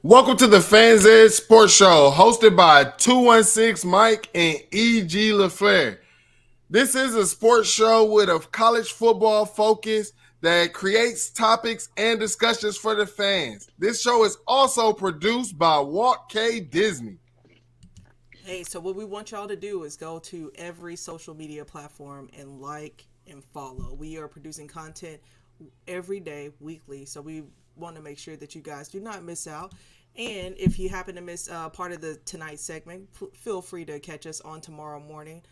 Welcome to the Fans Edge Sports Show, hosted by 216 Mike and EG Laflare. This is a sports show with a college football focus that creates topics and discussions for the fans. This show is also produced by Walt K Disney. Hey, so what we want y'all to do is go to every social media platform and like and follow. We are producing content every day, weekly, so we want to make sure that you guys do not miss out. And if you happen to miss part of the tonight's segment, feel free to catch us on tomorrow morning.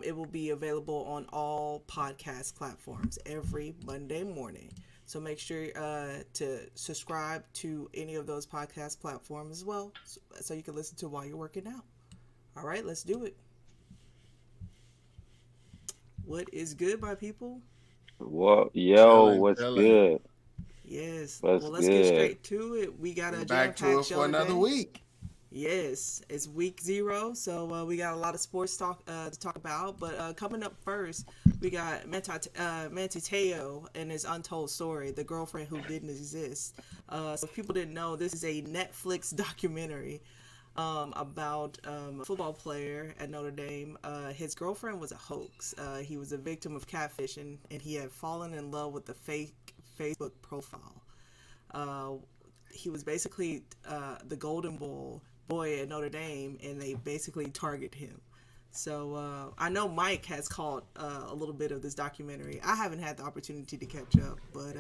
It will be available on all podcast platforms every Monday morning. So make sure to subscribe to any of those podcast platforms as well, so you can listen to while you're working out. All right, let's do it. What is good, my people? Well, Chilling, what's chilling. good? Yes. What's Well, let's get good? straight to it. We got a Back to jam-packed it show for another today. week. Yes, it's week 0, so we got a lot of sports to talk about. But coming up first, we got Manteno and his untold story, the girlfriend who didn't exist. So if people didn't know, this is a Netflix documentary about a football player at Notre Dame. His girlfriend was a hoax. He was a victim of catfishing, and he had fallen in love with the fake Facebook profile. He was basically the golden boy at Notre Dame, and they basically target him. So I know Mike has caught a little bit of this documentary. I haven't had the opportunity to catch up, but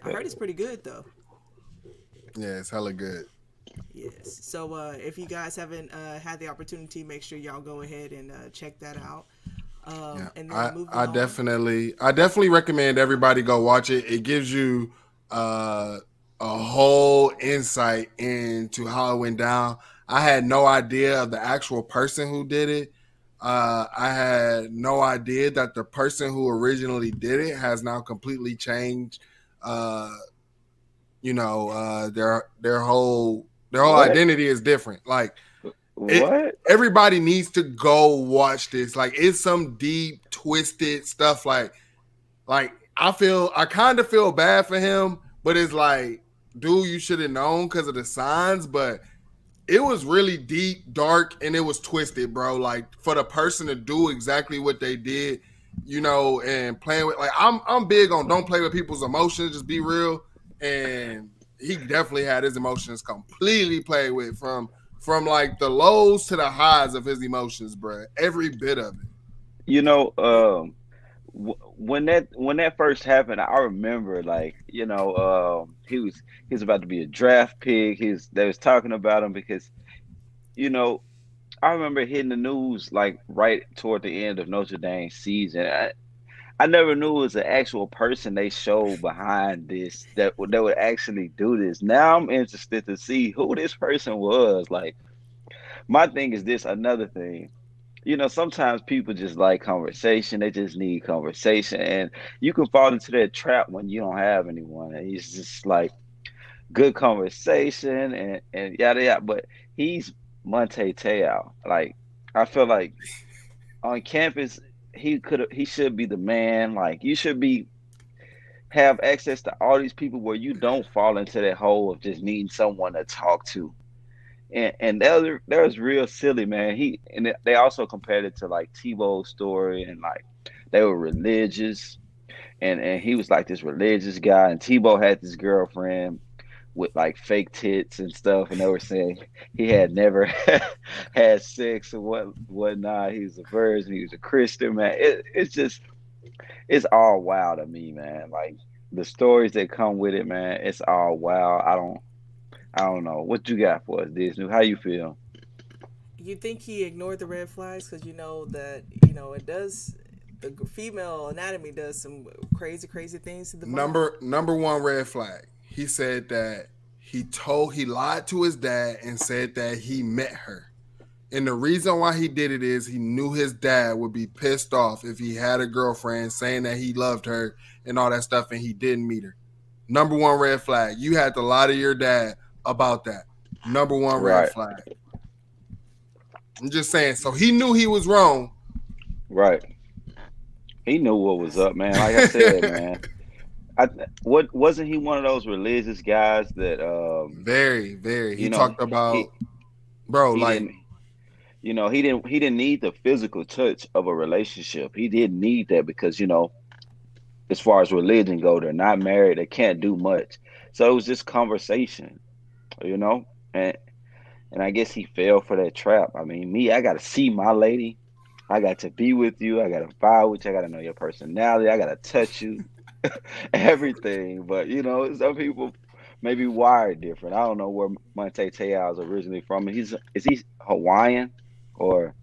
I heard it's pretty good though. Yeah, it's hella good. Yes. So if you guys haven't had the opportunity, make sure y'all go ahead and check that out. Yeah, And I, then moving I on. definitely, I definitely recommend everybody go watch it. It gives you uh, a whole insight into how it went down. I had no idea of the actual person who did it. I had no idea that the person who originally did it has now completely changed. Uh, their whole What? identity is different. Like it, What? everybody needs to go watch this. Like it's some deep, twisted stuff. Like I kind of feel bad for him, but it's like, dude, you should have known because of the signs. But it was really deep, dark, and it was twisted, bro. Like for the person to do exactly what they did, and playing with, like, I'm big on don't play with people's emotions, just be real. And he definitely had his emotions completely played with from like the lows to the highs of his emotions, bro. Every bit of it. You know, Yeah. when that first happened, I remember he was about to be a draft pick. They was talking about him because you know I remember hitting the news like right toward the end of Notre Dame's season. I never knew it was an actual person they showed behind this that would actually do this. Now I'm interested to see who this person was. Like my thing is this, another thing. Sometimes people just like conversation. They just need conversation, and you can fall into that trap when you don't have anyone. And he's just like good conversation and yada yada. But he's Monte Teo. Like I feel like on campus he should be the man. Like you should be have access to all these people where you don't fall into that hole of just needing someone to talk to. And that was real silly, man. They also compared it to like Tebow's story, and like they were religious, and he was like this religious guy, and Tebow had this girlfriend with like fake tits and stuff, and they were saying he had never had sex or whatnot. He was a virgin, he was a Christian, man. It's all wild to me, man. Like the stories that come with it, man. It's all wild. I don't know what you got for us, Disney. How you feel? You think he ignored the red flags because you know that it does. The female anatomy does some crazy, crazy things to the body. Number one red flag. He said that he lied to his dad and said that he met her. And the reason why he did it is he knew his dad would be pissed off if he had a girlfriend saying that he loved her and all that stuff and he didn't meet her. Number one red flag. You had to lie to your dad about that. Number one red Right, flag. I'm just saying. So he knew he was wrong. right. He knew what was up, man. Like I said, man. What wasn't he one of those religious guys that Very, very. you He know talked about, he bro, he like, didn't he didn't need the physical touch of a relationship. He didn't need that because as far as religion go, they're not married, they can't do much. So it was just conversation, you know, and I guess he fell for that trap. I mean, me, I got to see my lady. I got to be with you. I got to vibe with you. I got to know your personality. I got to touch you, everything. But some people maybe wired different. I don't know where Monte Te'o is originally from. Is he Hawaiian or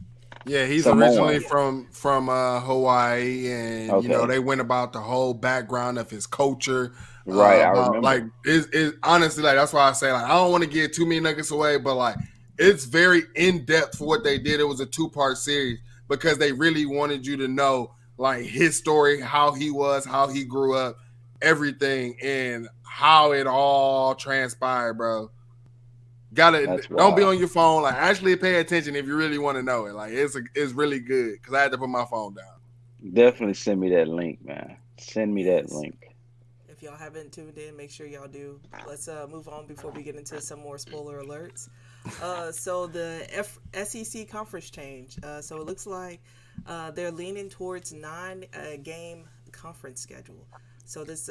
yeah, he's originally Samoan? Yeah. from Hawaii, and Okay, they went about the whole background of his culture. right. I About like remember. is honestly, like, that's why I say, like, I don't want to give too many nuggets away, but like it's very in depth for what they did. It was a 2-part series because they really wanted you to know like his story, how he was, how he grew up, everything, and how it all transpired, bro. Gotta That's don't be wild. on your phone. Like, actually pay attention if you really want to know it. Like, it's really good because I had to put my phone down. Definitely send me that link, man. Send me that Yes. link. If y'all haven't tuned in, make sure y'all do. Let's move on before we get into some more spoiler alerts. So the SEC conference change. So it looks like they're leaning towards 9 game conference schedule. So this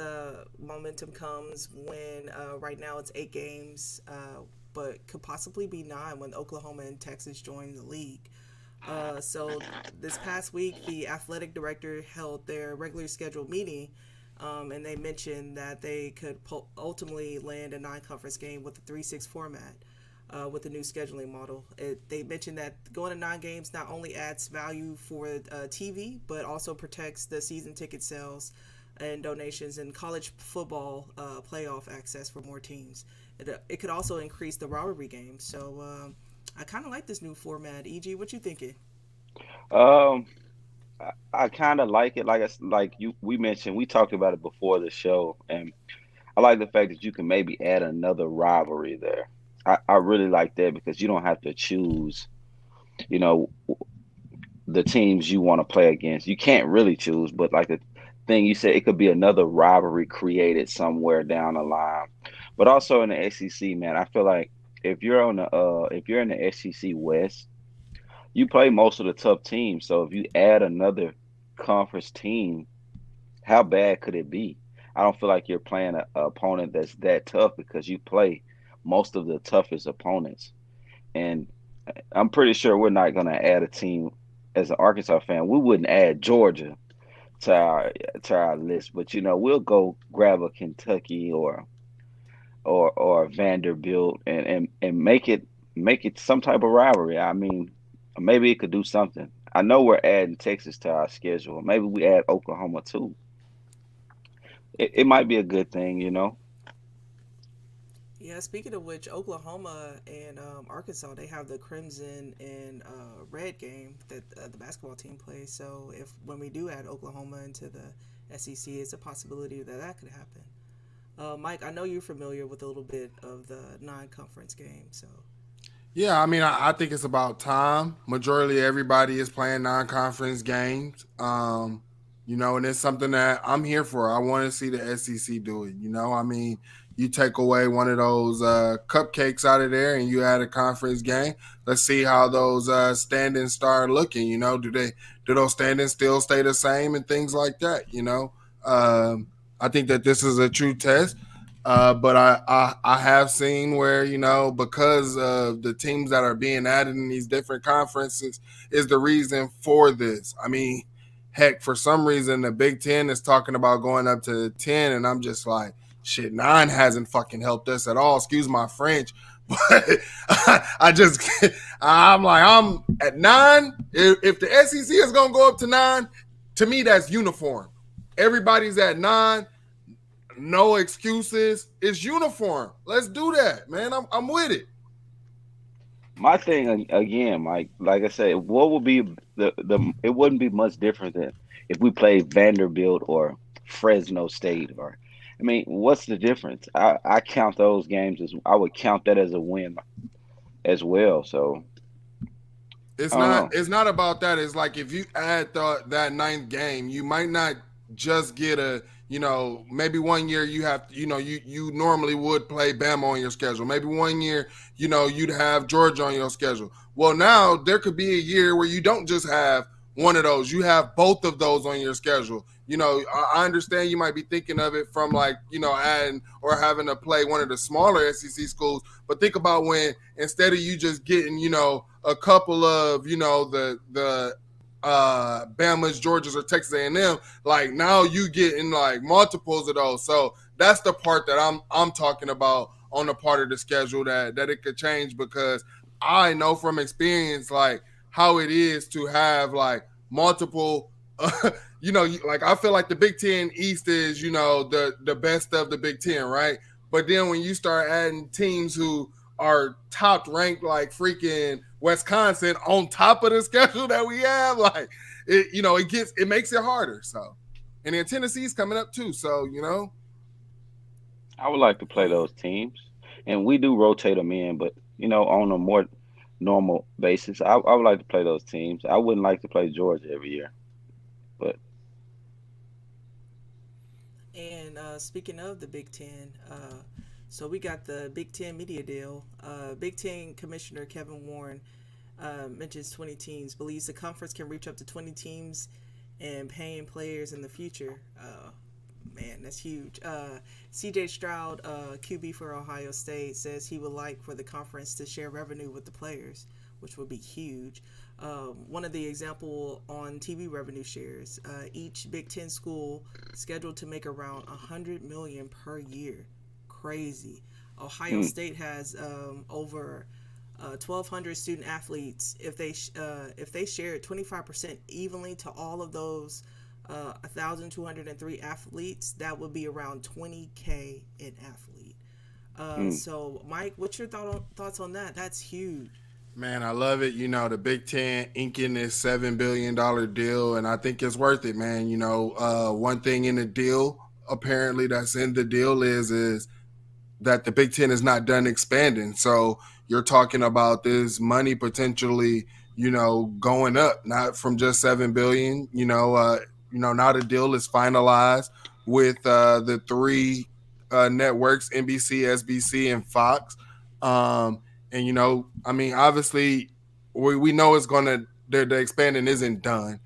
momentum comes when right now it's 8 games, but could possibly be 9 when Oklahoma and Texas join the league. So this past week, the athletic director held their regular scheduled meeting, and they mentioned that they could ultimately land a non-conference game with the 3-6 format. With the new scheduling model, they mentioned that going to 9 games not only adds value for TV, but also protects the season ticket sales and donations and college football playoff access for more teams. It could also increase the rivalry games. So I kind of like this new format. EG, what you thinking? Um, I kind of like it. Like we mentioned, we talked about it before the show, and I like the fact that you can maybe add another rivalry there. I really like that because you don't have to choose, you know, the teams you want to play against. You can't really choose, but like the thing you said, it could be another rivalry created somewhere down the line. But also in the SEC, man, I feel like if you're in the SEC West, you play most of the tough teams. So if you add another conference team, how bad could it be? I don't feel like you're playing a opponent that's that tough because you play most of the toughest opponents. And I'm pretty sure we're not going to add a team as an Arkansas fan. We wouldn't add Georgia to our list, but we'll go grab a Kentucky or Vanderbilt and make it some type of rivalry. I mean, maybe it could do something. I know we're adding Texas to our schedule. Maybe we add Oklahoma too. It might be a good thing. Yeah, speaking of which, Oklahoma and Arkansas, they have the Crimson and Red game that the basketball team plays. So if when we do add Oklahoma into the SEC, it's a possibility that that could happen. Mike, I know you're familiar with a little bit of the non-conference game, so Yeah, I mean, I think it's about time. Majority of everybody is playing non-conference games. And it's something that I'm here for. I want to see the SEC do it. I mean, you take away one of those cupcakes out of there, and you add a conference game. Let's see how those standings start looking. Do those standings still stay the same and things like that? I think that this is a true test. But I have seen where, because of the teams that are being added in these different conferences is the reason for this. I mean, heck, for some reason the Big Ten is talking about going up to 10, and I'm just like, shit, 9 hasn't fucking helped us at all. Excuse my French. But I just I'm like, I'm at 9. If the SEC is gonna go up to 9, to me that's uniform. Everybody's at 9, no excuses. It's uniform. Let's do that, man. I'm with it. My thing again, Mike, like I said, what would be the it wouldn't be much different than if we played Vanderbilt or Fresno State or I mean, what's the difference? I count those games as I would count that as a win as well. So It's I don't not. know. It's not about that. It's like if you add that ninth game, you might not just get a, maybe one year you have, you normally would play Bama on your schedule. Maybe one year, you'd have Georgia on your schedule. Well, now there could be a year where you don't just have one of those. You have both of those on your schedule. I understand you might be thinking of it from like, adding or having to play one of the smaller SEC schools, but think about when instead of you just getting, a couple of, the Bama's, Georgia's, or Texas A&M, like now you getting like multiples of those. So that's the part that I'm talking about on the part of the schedule that it could change, because I know from experience like how it is to have like multiple like I feel like the Big Ten East is, the best of the Big Ten, right? But then when you start adding teams who are top ranked like freaking Wisconsin on top of the schedule that we have, like it makes it harder. So, and then Tennessee's coming up too. So, I would like to play those teams, and we do rotate them in, but on a more normal basis, I would like to play those teams. I wouldn't like to play Georgia every year, but And speaking of the Big Ten, so we got the Big Ten media deal. Big Ten Commissioner Kevin Warren mentions 20 teams, believes the conference can reach up to 20 teams and paying players in the future. Man, that's huge. CJ Stroud, QB for Ohio State, says he would like for the conference to share revenue with the players, which would be huge. One of the example on TV revenue shares, each Big Ten school scheduled to make around $100 million per year. Crazy. Ohio State has over 1,200 student athletes. If they shared 25% evenly to all of those 1,203 athletes, that would be around $20K an athlete. So, Mike, what's your thoughts on that? That's huge. Man, I love it. The Big Ten inking this $7 billion deal, and I think it's worth it, man. One thing in the deal, apparently that's in the deal is that the Big Ten is not done expanding. So you're talking about this money potentially, going up, not from just $7 billion. Now the deal is finalized with the three networks: NBC, SBC, and Fox. And I mean, obviously, we know it's gonna the expanding isn't done.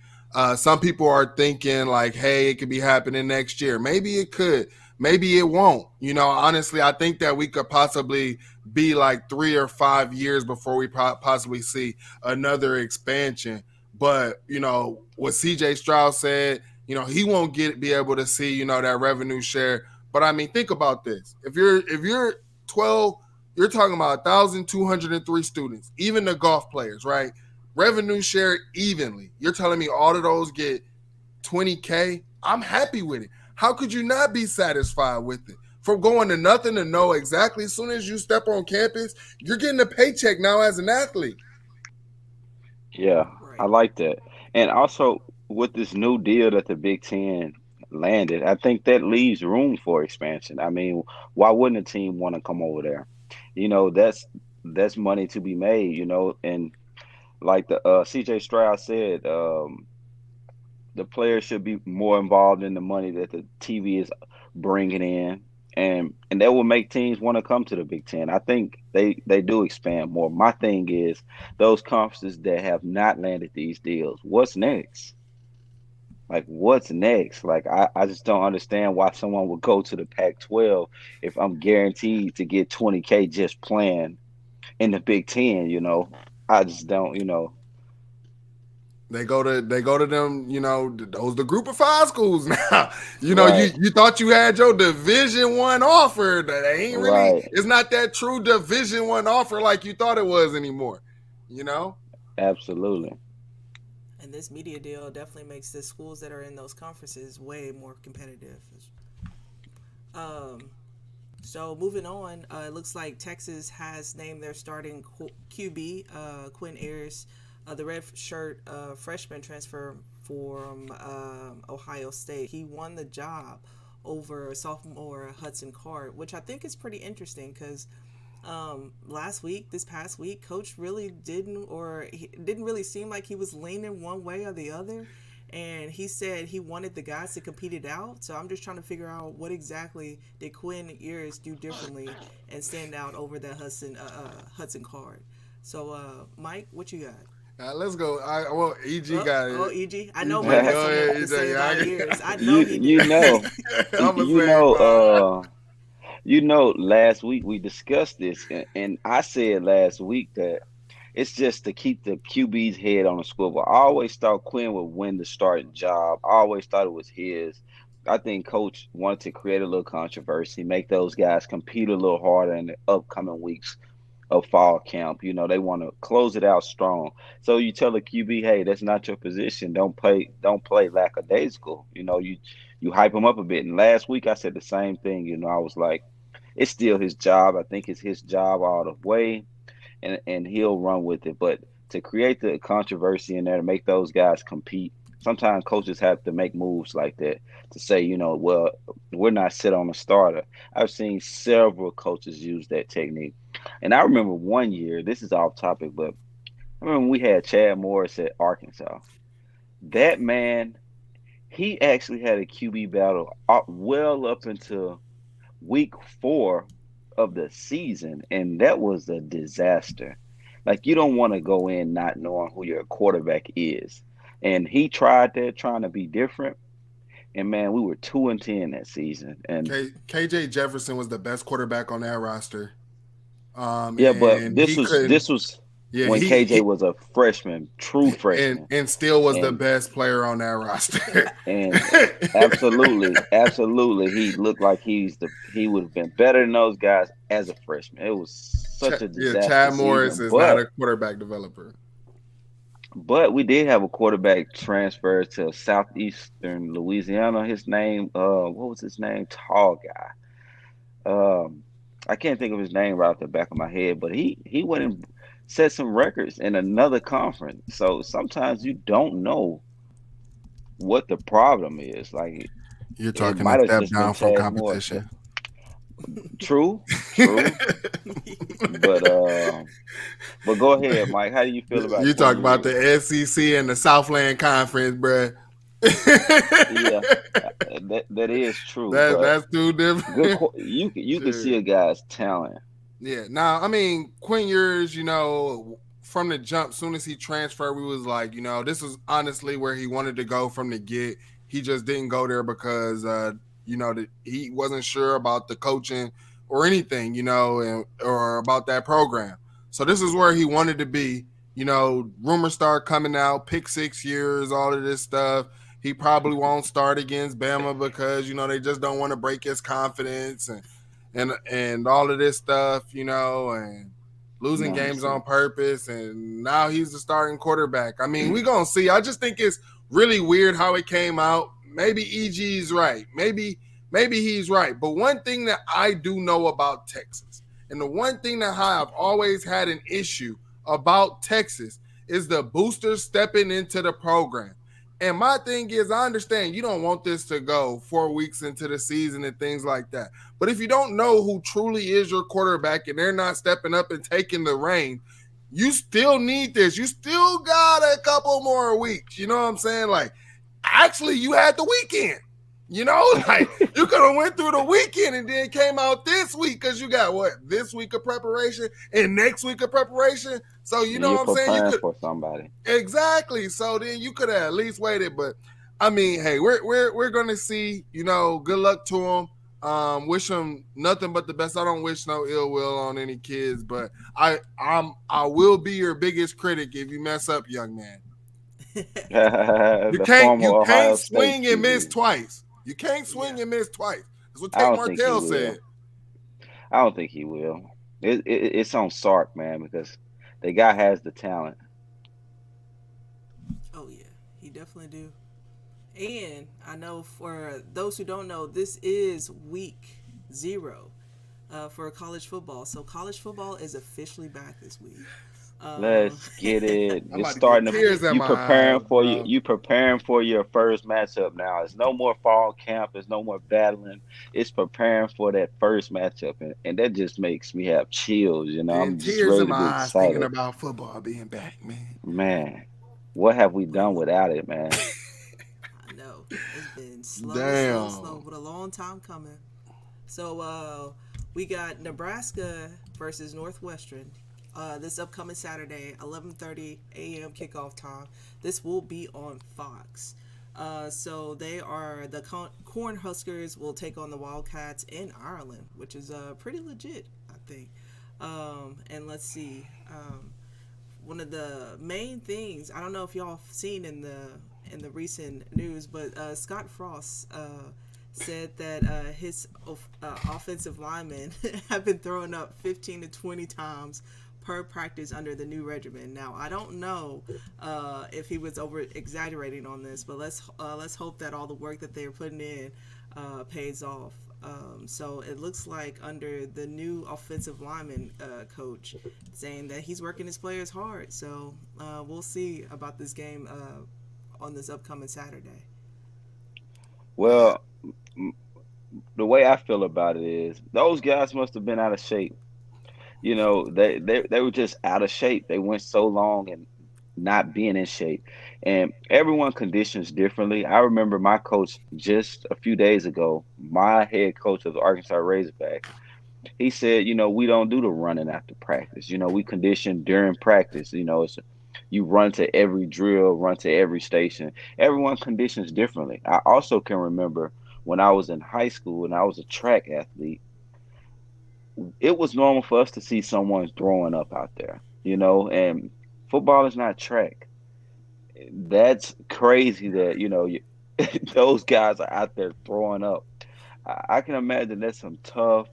Some people are thinking like, hey, it could be happening next year. Maybe it could. Maybe it won't. Honestly, I think that we could possibly be like 3 or 5 years before we possibly see another expansion. But what CJ Stroud said, he won't be able to see that revenue share. But I mean, think about this: if you're 12, you're talking about 1,203 students, even the golf players, right? Revenue share evenly. You're telling me all of those get 20K? I'm happy with it. How could you not be satisfied with it? From going to nothing to know exactly, as soon as you step on campus, you're getting a paycheck now as an athlete. yeah, I Right. like that. And also with this new deal that the Big Ten landed, I think that leaves room for expansion. I mean, why wouldn't a team want to come over there? That's money to be made. And like the CJ Stroud said, the players should be more involved in the money that the TV is bringing in, and that will make teams want to come to the Big Ten. I think they do expand more. My thing is those conferences that have not landed these deals. What's next? Like what's next? Like I just don't understand why someone would go to the Pac-12 if I'm guaranteed to get 20K just playing in the Big Ten. I just don't. They go to them, those the group of five schools now. Right, You thought you had your Division 1 offer. That ain't really, right, it's not that true Division 1 offer like you thought it was anymore. You know? absolutely. And this media deal definitely makes the schools that are in those conferences way more competitive. Um, so moving on, it looks like Texas has named their starting QB, Quinn Ayers, the red shirt freshman transfer from Ohio State. He won the job over sophomore Hudson Card, which I think is pretty interesting because this past week, Coach really didn't really seem like he was leaning one way or the other. and he said he wanted the guys to compete it out. So I'm just trying to figure out what exactly did Quinn Ewers do differently and stand out over that Hudson Card. So Mike, what you got? Let's go. Well, EG got Oh, it. EG. I know EG, Mike has go something ahead, to EG. say about Ewers. I know you he you do. know I'm the you same know vibe. last week we discussed this, and I said last week that it's just to keep the QB's head on the swivel. I always thought Quinn would win the starting job. I always thought it was his. I think Coach wanted to create a little controversy, make those guys compete a little harder in the upcoming weeks of fall camp. They want to close it out strong. So you tell the QB, hey, that's not your position. Don't play lackadaisical. You hype him up a bit. And last week I said the same thing. I was like, it's still his job. I think it's his job all the way, and he'll run with it. But to create the controversy in there to make those guys compete, sometimes coaches have to make moves like that to say, well, we're not set on a starter. I've seen several coaches use that technique. And I remember one year, this is off topic, but I remember when we had Chad Morris at Arkansas. That man, he actually had a QB battle well up into week 4 of the season, and that was a disaster. Like, you don't want to go in not knowing who your quarterback is. And he tried that, trying to be different. And man, we were 2-10 that season. And KJ Jefferson was the best quarterback on that roster. yeah, but And this he was couldn't. this was Yeah, when KJ was a freshman, true freshman. and still was the And best player on that roster. and absolutely, he looked like he would have been better than those guys as a freshman. It was such a Yeah, disaster Chad Morris season, is not but a quarterback developer. we did have a quarterback transfer to southeastern Louisiana. His name, what was his name? Tall guy. I can't think of his name right off the back of my head, but he went and set some records in another conference. So sometimes you don't know what the problem is. Like, You're it talking a might have step just been down from Chad Morris. competition. True, but go ahead, Mike. How do you feel about You Quinn talk about Ewers? the SEC and the Southland Conference, bruh. Yeah, that is true, but That's too different. you can see Shit. a guy's talent. Yeah. Now, I mean, Quinn Ewers, from the jump, soon as he transferred, we was like, this was honestly where he wanted to go from the get. He just didn't go there because, he wasn't sure about the coaching or anything, or about that program. So this is where he wanted to be. Rumors start coming out, pick 6 years, all of this stuff. He probably won't start against Bama because, they just don't want to break his confidence and all of this stuff, and losing games on Nonsense. purpose. And now he's the starting quarterback. I mean, we're going to see. I just think it's really weird how it came out. Maybe EG's right. Maybe he's right. But one thing that I do know about Texas, and the one thing that I've always had an issue about Texas, is the boosters stepping into the program. And my thing is, I understand you don't want this to go 4 weeks into the season and things like that. But if you don't know who truly is your quarterback and they're not stepping up and taking the reign, you still need this. You still got a couple more weeks. You know what I'm saying? Like, actually, you had the weekend. Like, you could have went through the weekend and then came out this week because you got this week of preparation and next week of preparation. So you And know you're what I'm saying? You preparing could for somebody. exactly. So then you could have at least waited. But I mean, hey, we're gonna see. Good luck to him. Wish him nothing but the best. I don't wish no ill will on any kids, but I will be your biggest critic if you mess up, young man. You The can't former you Ohio can't State swing and miss QB. twice. You can't swing and miss twice. That's what I Tate don't think he Martell said. will. I don't think he will. It's on Sark, man, because the guy has the talent. Oh yeah, he definitely do. And I know for those who don't know, this is week 0 for college football. So college football is officially back this week. Um, Let's get it. I'm You're about to get starting to I did. tears in you my eyes, preparing for bro. you preparing for your first matchup now. It's no more fall camp. It's no more battling. It's preparing for that first matchup, and that just makes me have chills. And I'm just tears ready in to my get eyes thinking excited. about football being back, man. Man, what have we But done without it, man? Damn. but a long time coming. So we got Nebraska versus Northwestern. This upcoming Saturday, 11:30 a.m. kickoff time. This will be on Fox. So they are the Cornhuskers will take on the Wildcats in Ireland, which is pretty legit, I think. And let's see. One of the main things, I don't know if y'all have seen in the recent news, but Scott Frost said that his offensive linemen have been throwing up 15 to 20 times per practice under the new regimen. Now, I don't know if he was over exaggerating on this, but let's hope that all the work that they're putting in pays off. So it looks like under the new offensive lineman coach, saying that he's working his players hard. So we'll see about this game on this upcoming Saturday. Well, the way I feel about it is those guys must have been out of shape. You know, they were just out of shape. They went so long and not being in shape. And everyone conditions differently. I remember my coach just a few days ago, my head coach of the Arkansas Razorbacks, he said, we don't do the running after practice. We condition during practice. You run to every drill, run to every station. Everyone conditions differently. I also can remember when I was in high school and I was a track athlete, it was normal for us to see someone throwing up out there, and football is not track. That's crazy that, those guys are out there throwing up. I can imagine that's some tough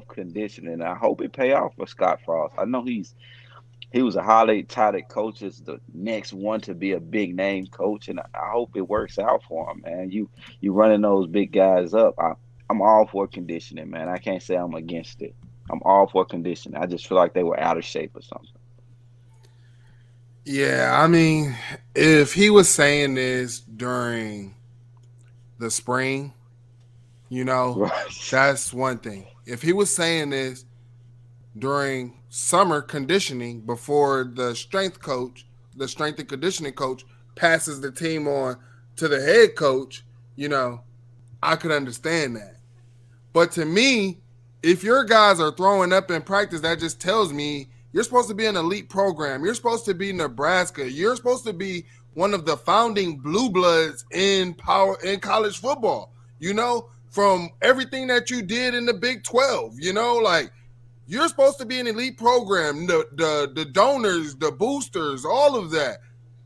conditioning. I hope it pay off for Scott Frost. I know he was a highly touted coach, is the next one to be a big name coach, and I hope it works out for him, man. You running those big guys up. I'm all for conditioning, man. I can't say I'm against it. I'm all for conditioning. I just feel like they were out of shape or something. Yeah, I mean, if he was saying this during the spring, Right. that's one thing. If he was saying this during summer conditioning before the strength and conditioning coach passes the team on to the head coach, I could understand that. But to me, if your guys are throwing up in practice, that just tells me you're supposed to be an elite program. You're supposed to be Nebraska. You're supposed to be one of the founding blue bloods in college football. From everything that you did in the Big 12. You're supposed to be an elite program. The donors, the boosters, all of that.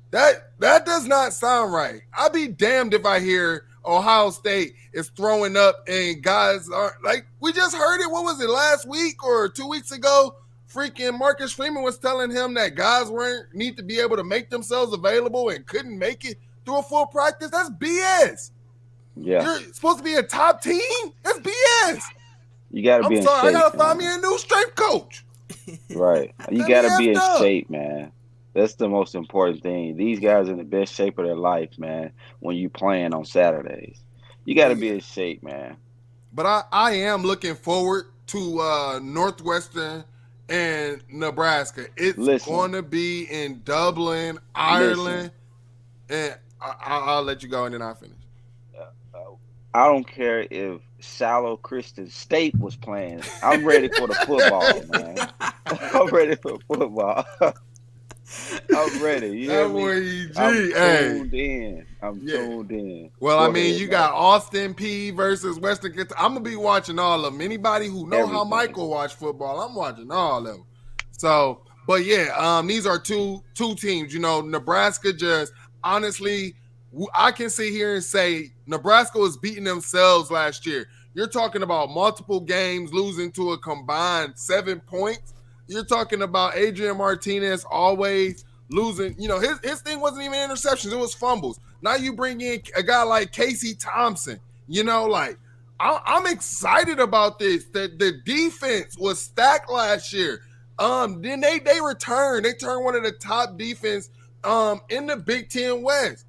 That does not sound right. I'd be damned if I hear Ohio State is throwing up and guys are like, we just heard it. What was it, last week or 2 weeks ago? Freaking Marcus Freeman was telling him that guys need to be able to make themselves available and couldn't make it through a full practice. That's BS. Yeah. You're supposed to be a top team? That's BS. You got to be in shape. I got to find me a new strength coach. Right. You got to be in shape, man. That's the most important thing. These guys are in the best shape of their life, man, when you playing on Saturdays. You got to be in shape, man. But I am looking forward to Northwestern and Nebraska. It's going to be in Dublin, Ireland. And I'll let you go and then I'll finish. I don't care if Shallow Christian State was playing. I'm ready for the football, man. I'm ready for football. I'm ready. You know what I mean? I'm tuned in. Tuned in. Well, I mean, you got Austin P versus Western Kentucky. I'm going to be watching all of them. Anybody who know how Michael watch football, I'm watching all of them. So, but yeah, these are two teams. Nebraska just, honestly, I can sit here and say Nebraska was beating themselves last year. You're talking about multiple games losing to a combined 7 points. You're talking about Adrian Martinez always losing. His thing wasn't even interceptions. It was fumbles. Now you bring in a guy like Casey Thompson. I'm excited about this. The defense was stacked last year. Then they returned. They turned one of the top defense in the Big Ten West.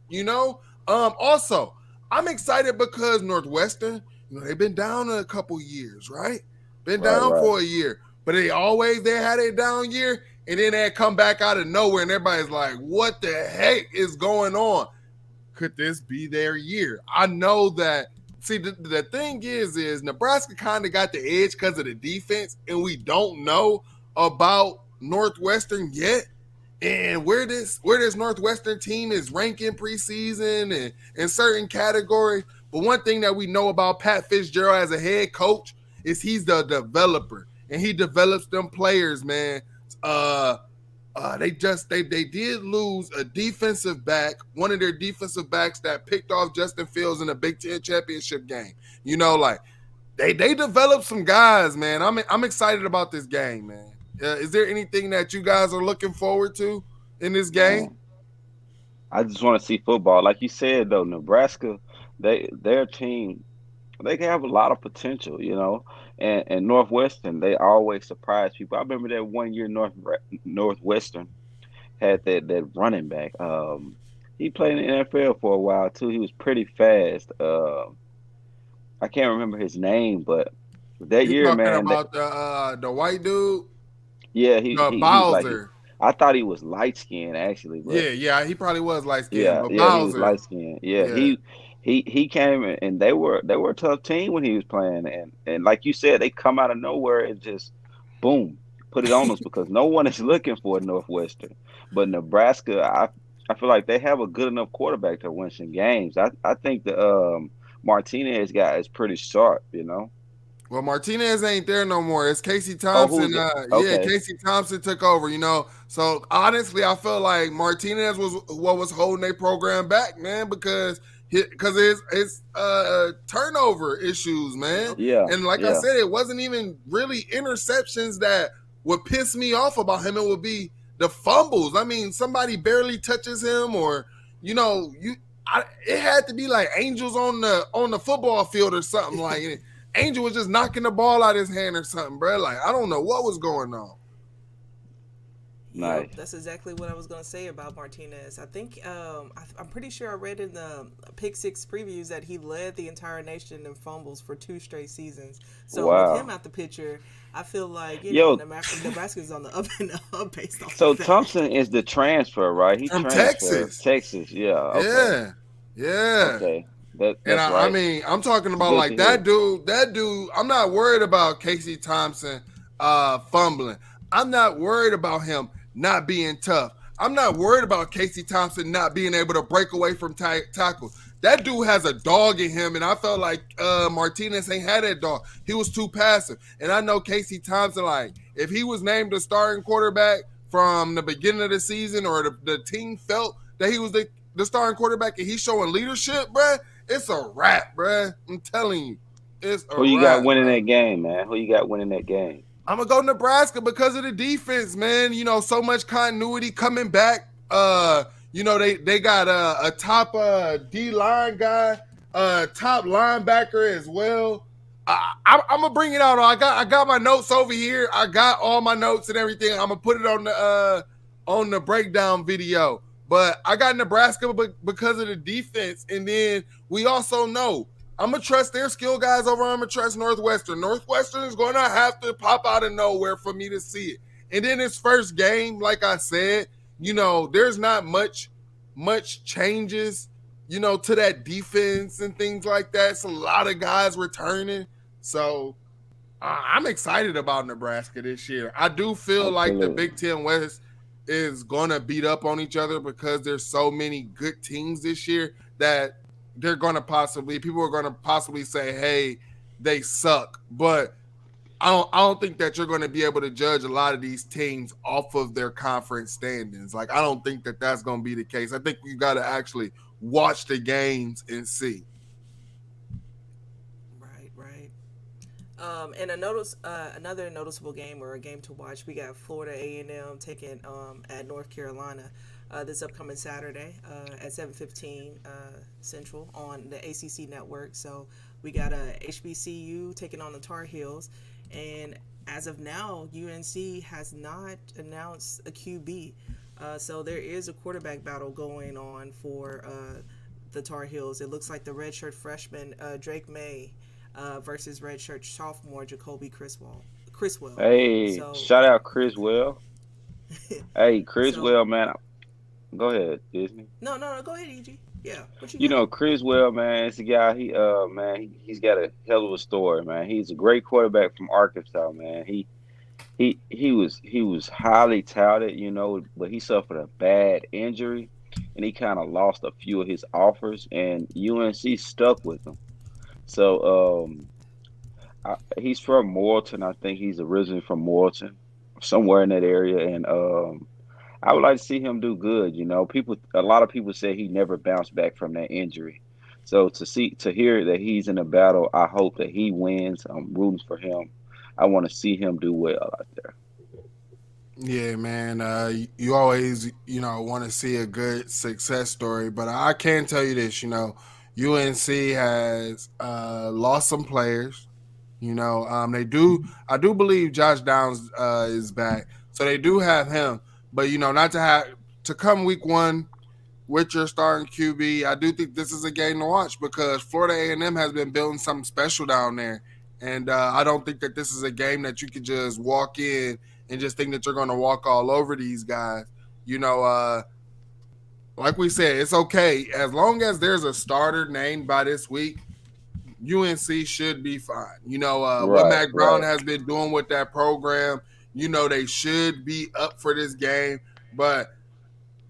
Also, I'm excited because Northwestern, they've been down a couple years, right? Been down for a year. But they had a down year, and then they come back out of nowhere, and everybody's like, what the heck is going on? Could this be their year? I know that see, the thing is Nebraska kind of got the edge because of the defense, and we don't know about Northwestern yet. And where this Northwestern team is ranking preseason and in certain categories. But one thing that we know about Pat Fitzgerald as a head coach is he's the developer, and he develops them players, man. Uh, they did lose a defensive back, one of their defensive backs that picked off Justin Fields in a Big Ten championship game. Like they developed some guys, man. I'm excited about this game, man. Is there anything that you guys are looking forward to in this game? Man, I just want to see football. Like you said though, Nebraska, their team, they can have a lot of potential, And Northwestern, they always surprise people. I remember that one year Northwestern had that running back. He played in the NFL for a while too. He was pretty fast. I can't remember his name, but that You year, talking man, about the white dude, yeah, he was like Bowser? I thought he was light skinned actually, but Yeah, he probably was light skinned, yeah, but yeah, he was Bowser, light skinned. Yeah, yeah. he came in, and they were a tough team when he was playing, and like you said, they come out of nowhere and just boom, put it on us because no one is looking for Northwestern, but Nebraska, I feel like they have a good enough quarterback to win some games. I think the Martinez guy is pretty sharp. Well, Martinez ain't there no more. It's Casey Oh, Thompson. who's it? Yeah, Okay, Casey Thompson took over. So honestly, I feel like Martinez was what was holding their program back, man, because his turnover issues, man. Yep. yeah, And like I yeah, said, it wasn't even really interceptions that would piss me off about him. It would be the fumbles. I mean, somebody barely touches him, or it had to be like angels on the football field or something like it. Angel was just knocking the ball out of his hand or something, bro. Like, I don't know what was going on. Yep, nice. that's exactly what I was going to say about Martinez. I think I'm pretty sure I read in the Pick Six previews that he led the entire nation in fumbles for 2 straight seasons. So with him Wow. out the picture, I feel like Yo, Nebraska's on the up and up based off so of that. Thompson is the transfer, right? He From transferred Texas. Texas. Yeah. Okay. Yeah. Yeah. Okay. That And that's I right. mean, I'm talking about Good like to hear. that dude, I'm not worried about Casey Thompson fumbling. I'm not worried about him not being tough. I'm not worried about Casey Thompson not being able to break away from tackles. That dude has a dog in him, and I felt like Martinez ain't had that dog. He was too passive. And I know Casey Thompson, like, if he was named the starting quarterback from the beginning of the season, or the team felt that he was the starting quarterback and he's showing leadership, bruh, it's a wrap, bruh. I'm telling you, it's a Who you got wrap, winning bro. that game, man? Who you got winning that game? I'm gonna go Nebraska because of the defense, man. So much continuity coming back. They got a top D line guy, top linebacker as well. I'm gonna bring it out. I got my notes over here. I got all my notes and everything. I'm gonna put it on the breakdown video. But I got Nebraska because of the defense, and then we also know I'm gonna trust their skill guys over. I'm gonna trust Northwestern. Northwestern is gonna have to pop out of nowhere for me to see it. And then his first game, like I said, there's not much changes, to that defense and things like that. It's a lot of guys returning, so I'm excited about Nebraska this year. I do feel like the Absolutely. Big Ten West is gonna beat up on each other because there's so many good teams this year that people are gonna possibly say, hey, they suck. But I don't think that you're gonna be able to judge a lot of these teams off of their conference standings. Like, I don't think that that's gonna be the case. I think you gotta actually watch the games and see. Right, right. And another noticeable game or a game to watch. We got Florida A&M taking at North Carolina this upcoming Saturday at 7:15 Central on the ACC network. So we got HBCU taking on the Tar Heels, and as of now, UNC has not announced a QB. So there is a quarterback battle going on for the Tar Heels. It looks like the redshirt freshman Drake May versus redshirt sophomore Jacoby Criswell. Hey, So, shout out Chris Well. Hey, Chris so Well, man. Go ahead, Disney. no, no, no. Go ahead, EG. Yeah, what you You got? know, Criswell, man, it's a guy. He's got a hell of a story, man. He's a great quarterback from Arkansas, man. He was highly touted, but he suffered a bad injury, and he kind of lost a few of his offers, and UNC stuck with him. So he's from Morton. I think he's originally from Morton, somewhere in that area, and I would like to see him do good. A lot of people say he never bounced back from that injury. So to hear that he's in a battle, I hope that he wins. I'm rooting for him. I want to see him do well out there. Yeah, man. You always, want to see a good success story, but I can tell you this, UNC has lost some players. They do. I do believe Josh Downs is back, so they do have him. But not to come week one with your starting QB. I do think this is a game to watch because Florida A&M has been building something special down there, and I don't think that this is a game that you could just walk in and just think that you're going to walk all over these guys. You know, uh, like we said, it's okay as long as there's a starter named by this week. UNC should be fine. What Right, Mac Brown right. has been doing with that program. They should be up for this game, but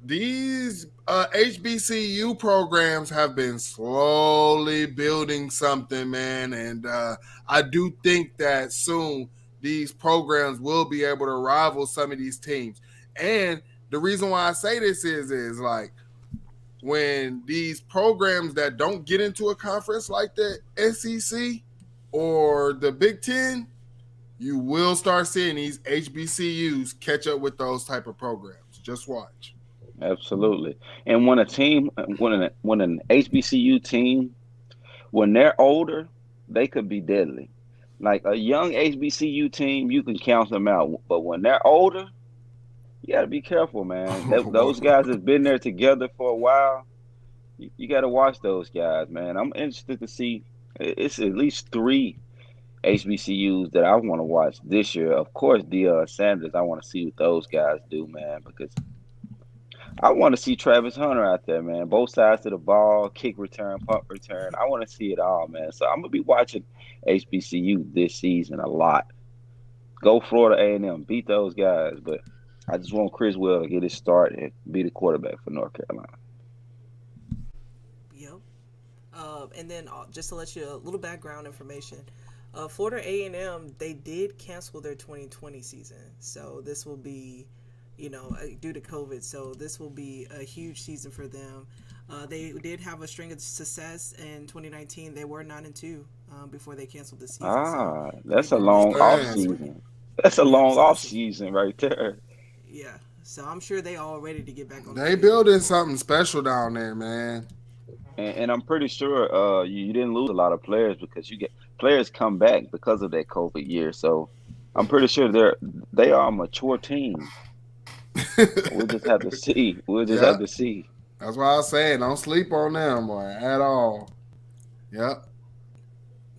these HBCU programs have been slowly building something, man, and I do think that soon these programs will be able to rival some of these teams. And the reason why I say this is like when these programs that don't get into a conference like the SEC or the Big Ten, you will start seeing these HBCUs catch up with those type of programs. Just watch. Absolutely. And when an HBCU team, when they're older, they could be deadly. Like a young HBCU team, you can count them out. But when they're older, you got to be careful, man. Those guys have been there together for a while. You got to watch those guys, man. I'm interested to see. It's at least three HBCUs that I want to watch this year. Of course, the Sanders. I want to see what those guys do, man, because I want to see Travis Hunter out there, man. Both sides of the ball, kick return, punt return. I want to see it all, man. So I'm gonna be watching HBCU this season a lot. Go Florida A&M, beat those guys. But I just want Criswell to get his start and be the quarterback for North Carolina. Yep. And then just to let you a little background information, Florida A&M, they did cancel their 2020 season, so this will be, due to COVID. So this will be a huge season for them. They did have a string of success in 2019. They were 9-2 before they canceled the season. So That's a long off 2020 is Okay. season. That's a yeah. long So off this is season right there. yeah. So I'm sure they all ready to get back on the They field. building something special down there, man. And I'm pretty sure you didn't lose a lot of players because you get players come back because of that COVID year. So I'm pretty sure they are a mature team. We'll just have to see. We'll just Yeah, have to see. that's why I was saying don't sleep on them, boy, at all. Yep.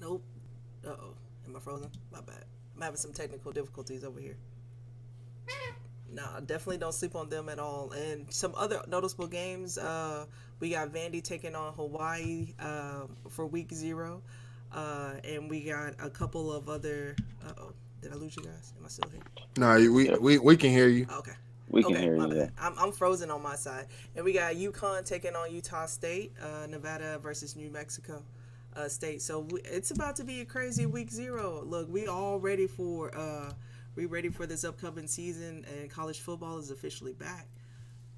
Nope. Uh oh. Am I frozen? My bad. I'm having some technical difficulties over here. Nah, definitely don't sleep on them at all. And some other noticeable games. We got Vandy taking on Hawaii for week 0. And we got a couple of other. Uh oh. Did I lose you guys? Am I still here? No, Yep, we can hear you. Okay. we can Okay, hear my you. Yeah. bad. I'm frozen on my side. And we got UConn taking on Utah State, Nevada versus New Mexico State. So it's about to be a crazy week 0. Look, we ready for this upcoming season, and college football is officially back.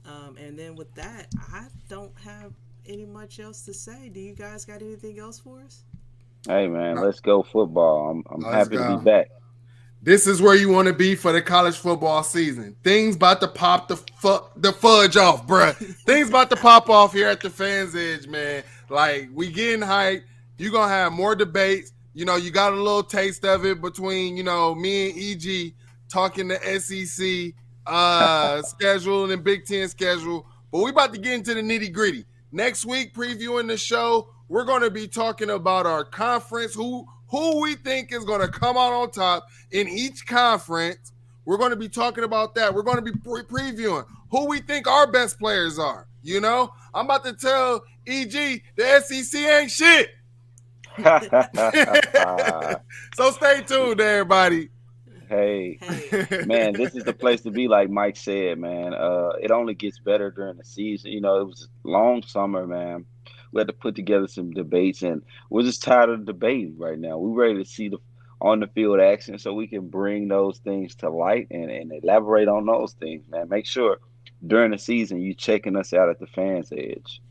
And then with that, I don't have any much else to say. Do you guys got anything else for us? Hey man, No, let's go football. I'm let's happy to be go. back. This is where you want to be for the college football season. Things about to pop the fudge off, bruh. Things about to pop off here at the Fans Edge, man. Like we getting hyped. You gonna have more debates. You got a little taste of it between me and EG talking the SEC schedule and Big Ten schedule. But we about to get into the nitty gritty. Next week, previewing the show, we're going to be talking about our conference, who we think is going to come out on top in each conference. We're going to be talking about that. We're going to be previewing who we think our best players are. You know, I'm about to tell EG the SEC ain't shit. So stay tuned, everybody. Hey, Hey, man, this is the place to be, like Mike said, man. It only gets better during the season. You know, it was a long summer, man. We had to put together some debates, and we're just tired of debating right now. We're ready to see the on the field action so we can bring those things to light and elaborate on those things, man. Make sure during the season you checking us out at the Fans Edge.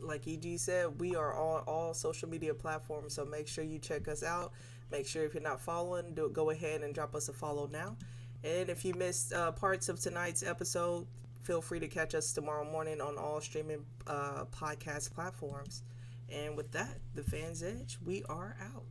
like EG said, we are on all social media platforms, so make sure you check us out. Make sure if you're not following, go ahead and drop us a follow now. And if you missed parts of tonight's episode, feel free to catch us tomorrow morning on all streaming podcast platforms. And with that, the Fans Edge, we are out.